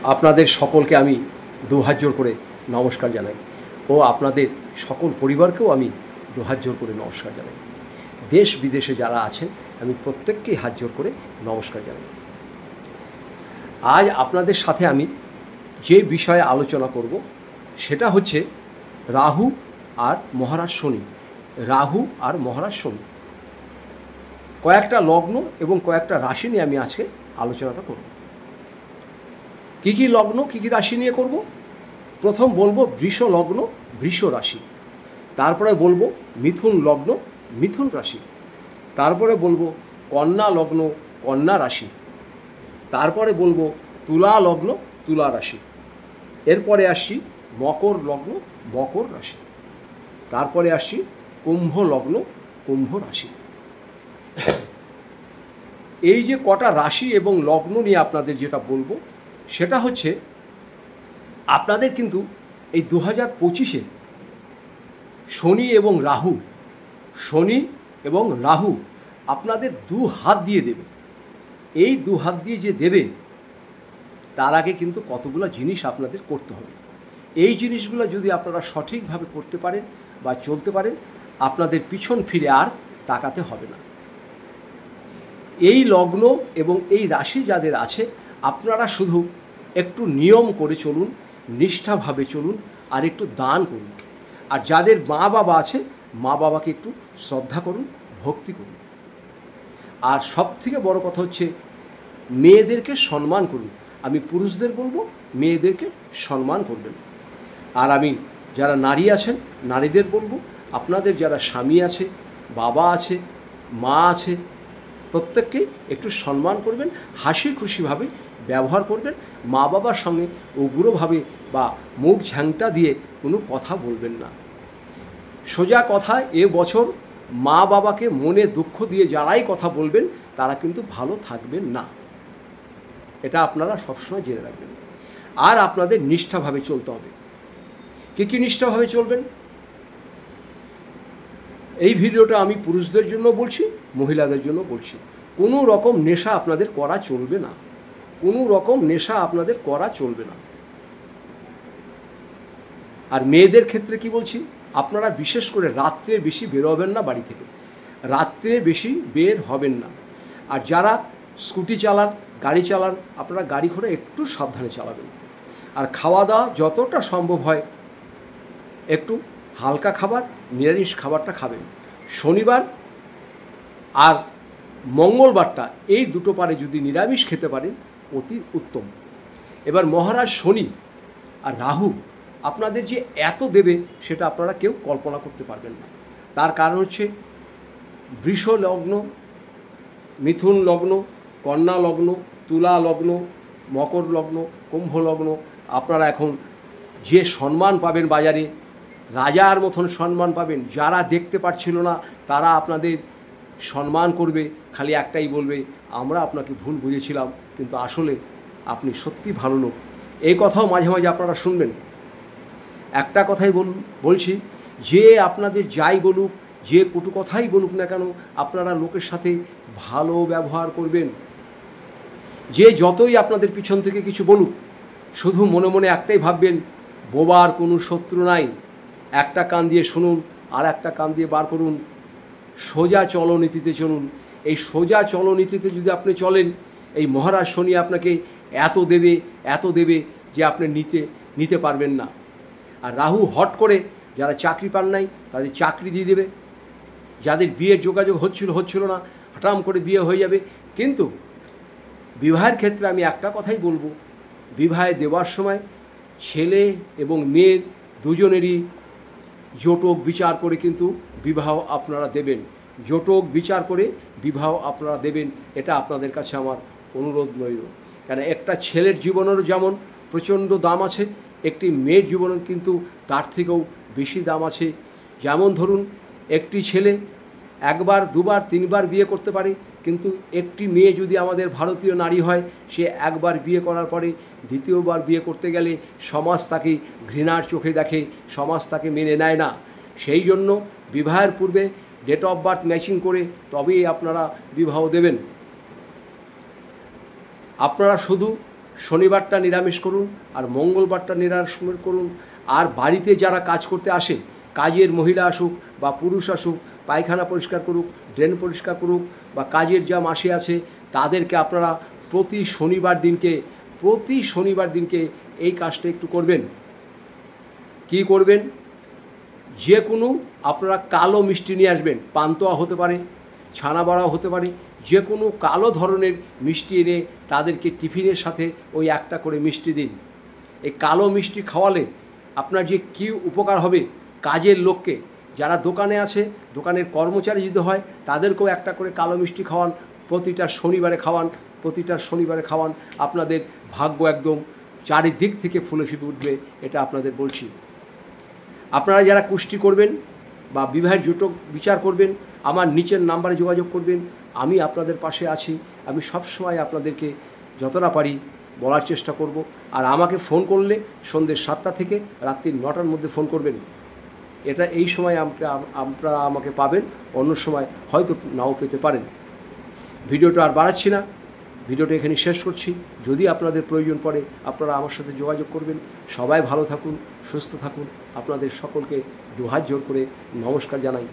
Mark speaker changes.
Speaker 1: আপনাদের সকলকে আমি দুহাত জোর করে নমস্কার জানাই ও আপনাদের সকল পরিবারকেও আমি দুহাত জোর করে নমস্কার জানাই। দেশ বিদেশে যারা আছেন আমি প্রত্যেককেই হাত জোর করে নমস্কার জানাই। আজ আপনাদের সাথে আমি যে বিষয়ে আলোচনা করব সেটা হচ্ছে রাহু আর মহারাজ শনি। রাহু আর মহারাজ শনি, কয়েকটা লগ্ন এবং কয়েকটা রাশি নিয়ে আমি আজকে আলোচনাটা করব। কী কী লগ্ন কী কী রাশি নিয়ে করব? প্রথম বলবো বৃষ লগ্ন বৃষ রাশি, তারপরে বলবো মিথুন লগ্ন মিথুন রাশি, তারপরে বলবো কন্যা লগ্ন কন্যা রাশি, তারপরে বলবো তুলা লগ্ন তুলা রাশি, এরপরে আসছি মকর লগ্ন মকর রাশি, তারপরে আসছি কুম্ভ লগ্ন কুম্ভ রাশি। এই যে কটা রাশি এবং লগ্ন নিয়ে আপনাদের যেটা বলবো সেটা হচ্ছে আপনাদের কিন্তু এই 2025-এ শনি এবং রাহু আপনাদের দু হাত দিয়ে দেবে। এই দু হাত দিয়ে যে দেবে তার আগে কিন্তু কতগুলো জিনিস আপনাদের করতে হবে। এই জিনিসগুলো যদি আপনারা সঠিকভাবে করতে পারেন বা চলতে পারেন, আপনাদের পিছন ফিরে আর তাকাতে হবে না। এই লগ্ন এবং এই রাশি যাদের আছে আপনারা শুধু একটু নিয়ম করে চলুন, নিষ্ঠাভাবে চলুন, আর একটু দান করুন। আর যাদের মা বাবা আছে মা বাবাকে একটু শ্রদ্ধা করুন, ভক্তি করুন। আর সবথেকে বড় কথা হচ্ছে মেয়েদেরকে সম্মান করুন। আমি পুরুষদের বলবো মেয়েদেরকে সম্মান করবেন। আর আমি যারা নারী আছেন নারীদের বলবো আপনাদের যারা স্বামী আছে, বাবা আছে, মা আছে, প্রত্যেককে একটু সম্মান করবেন, হাসি খুশিভাবে ব্যবহার করবেন। মা বাবার সঙ্গে উগ্রভাবে বা মুখ ঝাংটা দিয়ে কোনো কথা বলবেন না। সোজা কথা, এ বছর মা বাবাকে মনে দুঃখ দিয়ে যারাই কথা বলবেন তারা কিন্তু ভালো থাকবেন না, এটা আপনারা সবসময় জেনে রাখবেন। আর আপনাদের নিষ্ঠাভাবে চলতে হবে। কী কী নিষ্ঠাভাবে চলবেন? এই ভিডিওটা আমি পুরুষদের জন্য বলছি, মহিলাদের জন্য বলছি। কোনো রকম নেশা আপনাদের করা চলবে না, কোনো রকম নেশা আপনাদের করা চলবে না। আর মেয়েদের ক্ষেত্রে কি বলছি, আপনারা বিশেষ করে রাত্রে বেশি বেরোবেন না বাড়ি থেকে, রাত্রে বেশি বের হবেন না। আর যারা স্কুটি চালান, গাড়ি চালান, আপনারা গাড়ি ঘোড়া একটু সাবধানে চালাবেন। আর খাওয়া দাওয়া যতটা সম্ভব হয় একটু হালকা খাবার, নিরামিষ খাবারটা খাবেন। শনিবার আর মঙ্গলবারটা এই দুটো পারে যদি নিরামিষ খেতে পারেন অতি উত্তম। এবার মহারাজ শনি আর রাহু আপনাদের যে এত দেবে সেটা আপনারা কেউ কল্পনা করতে পারবেন না। তার কারণ হচ্ছে বৃষ লগ্ন মিথুন লগ্ন কন্যা লগ্ন তুলা লগ্ন মকর লগ্ন কুম্ভ লগ্ন, আপনারা এখন যে সম্মান পাবেন বাজারে, রাজার মতন সম্মান পাবেন। যারা দেখতে পাচ্ছিল না তারা আপনাদের সম্মান করবে, খালি একটাই বলবে আমরা আপনাকে ভুল বুঝেছিলাম, কিন্তু আসলে আপনি সত্যি ভালো লোক। এই কথাও মাঝে মাঝে আপনারা শুনবেন। একটা কথাই বলছি, যে আপনাদের যাই বলুক, যে কটু কথাই বলুক না কেন, আপনারা লোকের সাথে ভালো ব্যবহার করবেন। যে যতই আপনাদের পিছন থেকে কিছু বলুক, শুধু মনে মনে একটাই ভাববেন, বোবার কোনো শত্রু নাই। একটা কান দিয়ে শুনুন আর একটা কান দিয়ে বার করুন, সোজা চলনীতিতে চলুন। এই সোজা চলনীতিতে যদি আপনি চলেন, এই মহারাজ শনি আপনাকে এত দেবে যে আপনি নিতে পারবেন না। আর রাহু হট করে যারা চাকরি পান নাই তাদের চাকরি দিয়ে দেবে, যাদের বিয়ের যোগাযোগ হচ্ছিল না হঠাৎ করে বিয়ে হয়ে যাবে। কিন্তু বিবাহের ক্ষেত্রে আমি একটা কথাই বলবো, বিবাহে দেওয়ার সময় ছেলে এবং মেয়ের দুজনেরই জোটক বিচার করে কিন্তু বিবাহ আপনারা দেবেন, জোটক বিচার করে বিবাহ আপনারা দেবেন। এটা আপনাদের কাছে আমার অনুরোধ রইল। কেন একটা ছেলের জীবনেরও যেমন প্রচণ্ড দাম আছে, একটি মেয়ের জীবনের কিন্তু তার থেকেও বেশি দাম আছে। যেমন ধরুন, একটি ছেলে একবার দুবার তিনবার বিয়ে করতে পারে, কিন্তু একটি মেয়ে যদি আমাদের ভারতীয় নারী হয়, সে একবার বিয়ে করার পরে দ্বিতীয়বার বিয়ে করতে গেলে সমাজ তাকে ঘৃণার চোখে দেখে, সমাজ তাকে মেনে নেয় না। সেই জন্য বিবাহের পূর্বে ডেট অফ বার্থ ম্যাচিং করে তবেই আপনারা বিবাহ দেবেন। আপনারা শুধু শনিবারটা নিরামিষ করুন আর মঙ্গলবারটা নিরামিষ করুন। আর বাড়িতে যারা কাজ করতে আসে, কাজের মহিলা আসুক বা পুরুষ আসুক, পায়খানা পরিষ্কার করুক, ড্রেন পরিষ্কার করুক বা কাজের যা মাসে আছে, তাদেরকে আপনারা প্রতি শনিবার দিনকে এই কাজটা একটু করবেন। কি করবেন? যে কোনো আপনারা কালো মিষ্টি নিয়ে আসবেন। পান্তুয়া হতে পারে, ছানা বড়াও হতে পারে, যে কোনো কালো ধরনের মিষ্টি এনে তাদেরকে টিফিনের সাথে ওই একটা করে মিষ্টি দিন। এই কালো মিষ্টি খাওয়ালে আপনার যে কী উপকার হবে, কাজের লোককে যারা দোকানে আছে, দোকানের কর্মচারী যদি হয়, তাদেরকেও একটা করে কালো মিষ্টি খাওয়ান, প্রতিটা শনিবারে খাওয়ান। আপনাদের ভাগ্য একদম চারিদিক থেকে ফুলে ফুটে উঠবে, এটা আপনাদের বলছি। আপনারা যারা কুষ্টি করবেন বা বিবাহের জোটক বিচার করবেন, আমার নিচের নাম্বারে যোগাযোগ করবেন। আমি আপনাদের পাশে আছি। আমি সবসময় আপনাদেরকে যতটা পারি বলার চেষ্টা করব। আর আমাকে ফোন করলে সন্ধ্যে 7টা থেকে রাত্রি 9টার মধ্যে ফোন করবেন। এটা এই সময় আপনারা আমাকে পাবেন, অন্য সময় হয়তো নাও পেতে পারেন। ভিডিওটা আর বাড়াচ্ছি না, ভিডিওটা এখানে শেষ করছি। যদি আপনাদের প্রয়োজন পড়ে আপনারা আমার সাথে যোগাযোগ করবেন। সবাই ভালো থাকুন, সুস্থ থাকুন। আপনাদের সকলকে দুহাত জোর করে নমস্কার জানাই।